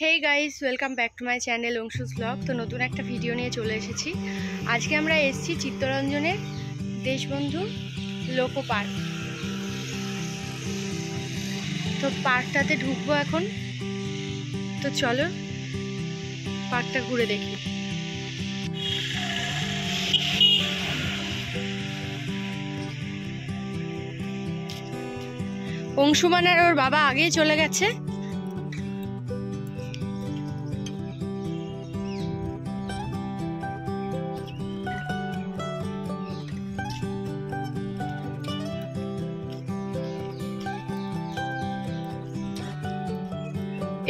Hey guys, welcome back to my channel Anshu's vlog. তো নতুন একটা ভিডিও নিয়ে চলে এসেছি। আজকে আমরা এসেছি চিত্তরঞ্জনের দেশবন্ধু লোকো পার্ক। তো পার্কটাতে ঢুকবো এখন। তো চলো পার্কটা ঘুরে দেখি। অংশুমান আর ওর বাবা আগেই চলে গেছে।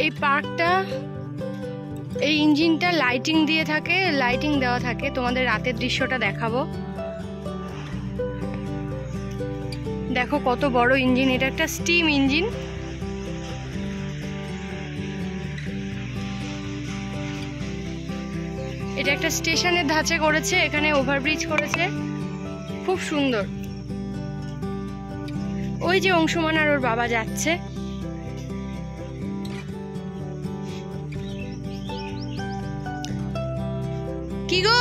এই পার্কটা, এই ইঞ্জিনটা লাইটিং দিয়ে থাকে, লাইটিং দেওয়া থাকে। তোমাদের রাতের দৃশ্যটা দেখাবো। দেখো কত বড় ইঞ্জিন, এটা একটা স্টিম ইঞ্জিন। এটা একটা স্টেশনের ধাঁচে করেছে, এখানে ওভারব্রিজ করেছে, খুব সুন্দর। ওই যে অংশুমান আর ওর বাবা যাচ্ছে। কি গো,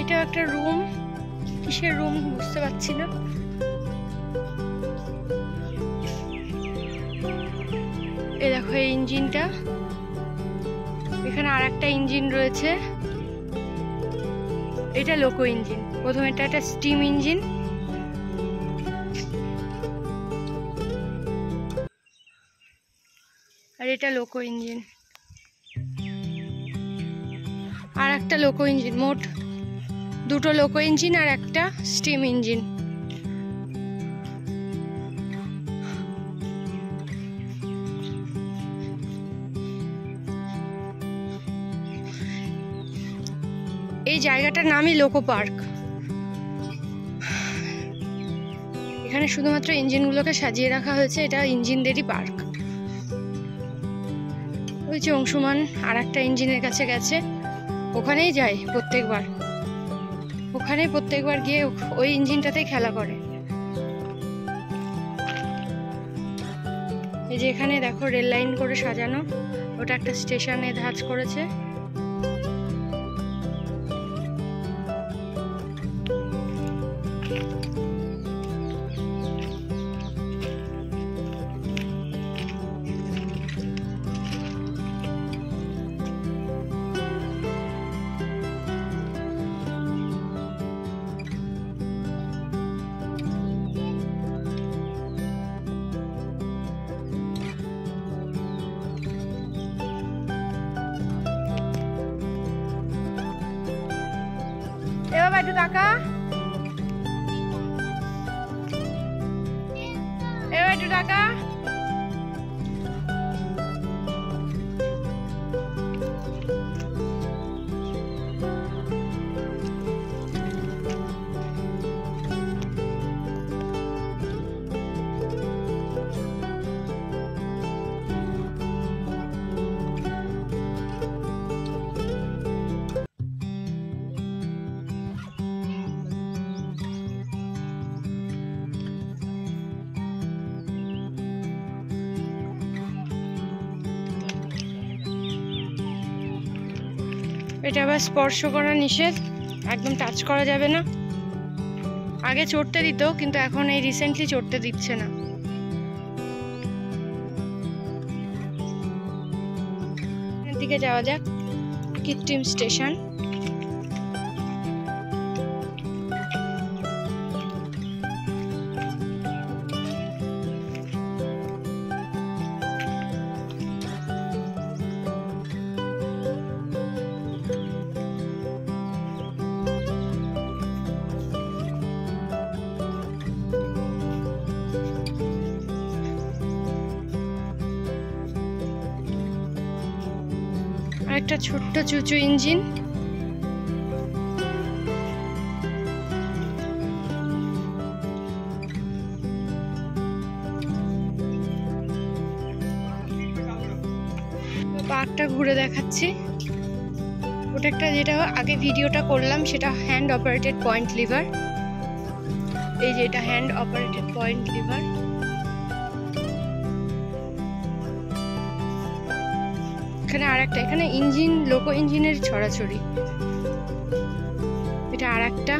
এটা একটা রুম। কিসের রুম বুঝতে পারছি না। এই দেখো এই ইঞ্জিনটা, এখানে আর একটা ইঞ্জিন রয়েছে। এটা লোকো ইঞ্জিন। প্রথমে এটা একটা স্টিম ইঞ্জিন, আর এটা লোকো ইঞ্জিন, আর একটা লোকো ইঞ্জিন। মোট দুটো লোকো ইঞ্জিন আর একটা স্টিম ইঞ্জিন। এই জায়গাটার নামই লোকো পার্ক। এখানে শুধুমাত্র ইঞ্জিনগুলোকে সাজিয়ে রাখা হয়েছে। এটা ইঞ্জিনদেরই পার্ক। ওই যে অংশুমান আর একটা ইঞ্জিনের কাছে গেছে, ওখানেই যায় প্রত্যেকবার। ওখানেই প্রত্যেকবার গিয়ে ওই ইঞ্জিনটাতেই খেলা করে। এই যে এখানে দেখো রেল লাইন করে সাজানো, ওটা একটা স্টেশনে ধাঁচ করেছে। একটু টাকা, একটু টাকা। এটা আবার স্পর্শ করা নিষেধ, একদম টাচ করা যাবে না। আগে চড়তে দিত, কিন্তু এখন এই রিসেন্টলি চড়তে দিচ্ছে না। এদিকে যাওয়া যাক, কৃত্রিম স্টেশন। একটা ছোট্ট চুচু ইঞ্জিন। পার্কটা ঘুরে দেখাচ্ছি। ওটা একটা, যেটা আগে ভিডিওটা করলাম, সেটা হ্যান্ড অপারেটেড পয়েন্ট লিভার। এই যে এটা হ্যান্ড অপারেটেড পয়েন্ট লিভার। এখানে আরেকটা, এখানে ইঞ্জিন, লোকো ইঞ্জিনের ছড়াছড়ি। এটা আরেকটা।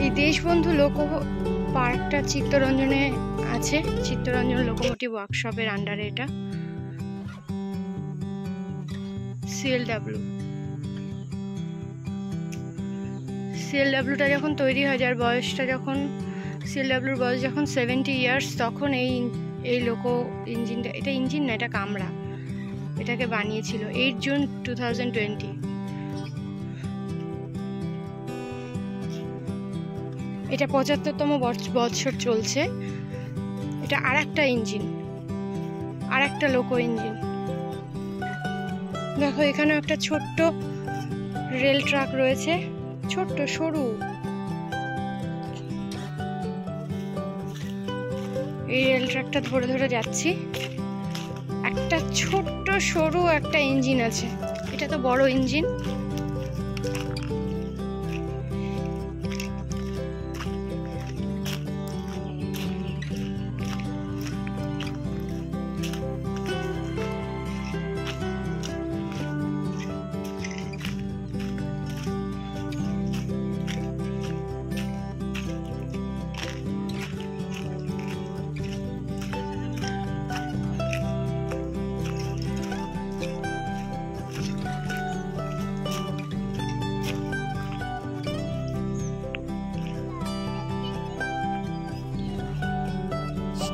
এই দেশবন্ধু লোকো পার্কটা চিত্তরঞ্জনে আছে, চিত্তরঞ্জন লোকোমোটিভ ওয়ার্কশপের আন্ডারে। এটা সিএলডাব্লিউটা যখন তৈরি হয়, যার বয়সটা যখন, সিএলডাব্লিউর বয়স যখন 70 ইয়ার্স, তখন এই লোকো ইঞ্জিনটা, এটা ইঞ্জিন না, এটা কামরা, এটাকে বানিয়েছিল 8 জুন 2020। এটা 75তম বছর চলছে। এটা আরেকটা ইঞ্জিন, আরেকটা লোকো ইঞ্জিন। দেখো এখানে একটা ছোট্ট রেল ট্রাক রয়েছে, ছোট্ট সরু। এই রেল ট্রাকটা ধরে ধরে যাচ্ছি। একটা ছোট্ট সরু একটা ইঞ্জিন আছে, এটা তো বড় ইঞ্জিন।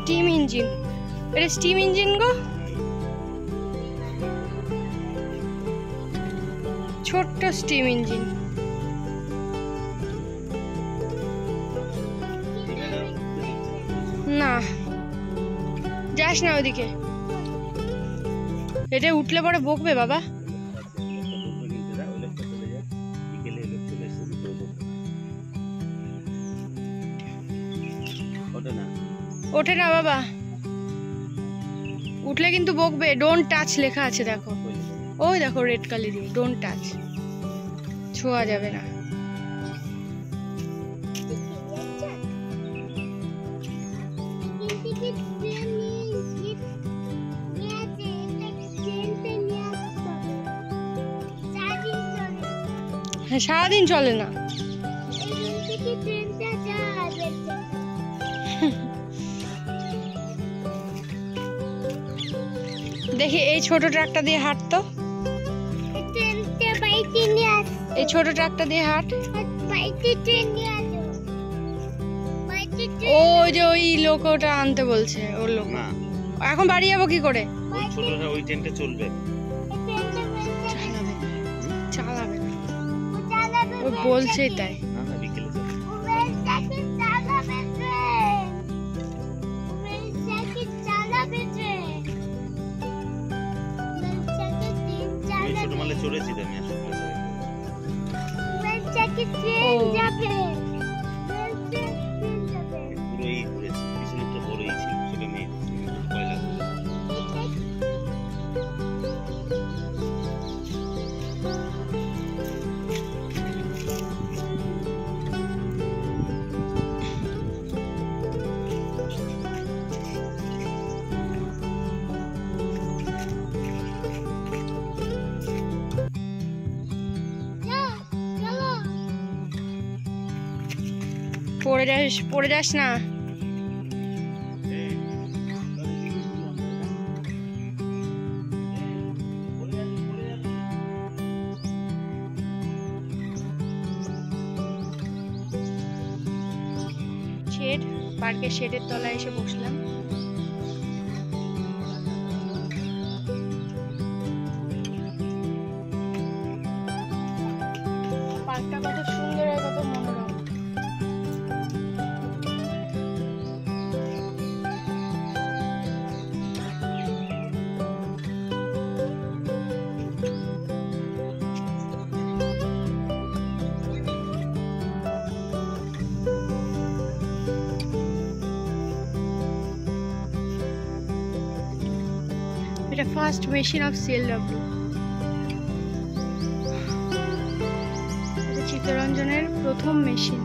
স্টিম ইঞ্জিন, এটা স্টিম ইঞ্জিন গো, ছোট্ট স্টিম ইঞ্জিন। না যাস না ওদিকে, এটা উঠলে পরে বকবে বাবা। ওঠে না বাবা, উঠলে কিন্তু বকবে। ডোন্ট টাচ লেখা আছে দেখো, ওই দেখো রেড কালি দিয়ে, ডোন্ট টাচ, ছোঁয়া যাবে না। হ্যাঁ সারাদিন চলে না। দেখি এই ছোট ট্রাকটা দিয়ে হাঁটতো, এই ছোট ট্রাকটা দিয়ে হাঁট। ওই যে ওই লোকটা আনতে বলছে, ওর লোক। এখন বাড়ি যাবো কি করে? ওই ট্রেনটা চলবে, চালাবে না, ও বলছেই তাই। চলেছি আমি পড়ে যাস না। শেড, পার্কের শেডের তলায় এসে বসলাম। পার্কটা কত সুন্দর আর কত মনোরম। এটা ফার্স্ট মেশিন অফ CLW। এটা চিত্তরঞ্জনের প্রথম মেশিন।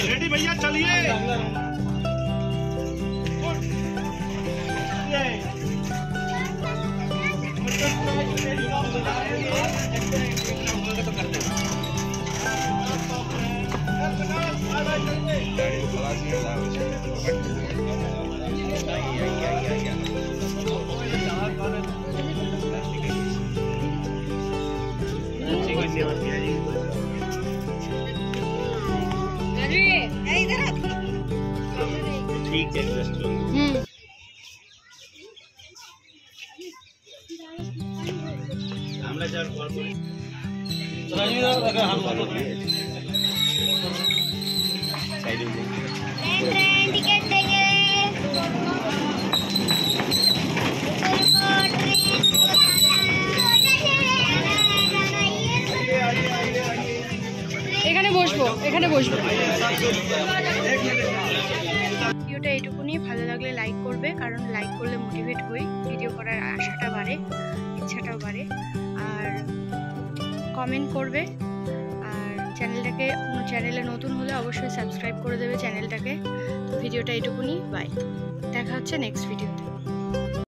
रेडी भैया चलिए। ठीक है আমরা যার পর করে সাইডে टिकट देंगे এখানে বসবো, এখানে বসবো। ভিডিওটা এইটুকুনি। ভালো লাগলে লাইক করবে, কারণ লাইক করলে মোটিভেট হই, ভিডিও করার আশাটা বাড়ে, ইচ্ছাটাও বাড়ে। আর কমেন্ট করবে, আর চ্যানেলে নতুন হলে অবশ্যই সাবস্ক্রাইব করে দেবে চ্যানেলটাকে। তো ভিডিওটা এইটুকুনি, বাই। দেখা হচ্ছে নেক্সট ভিডিওতে।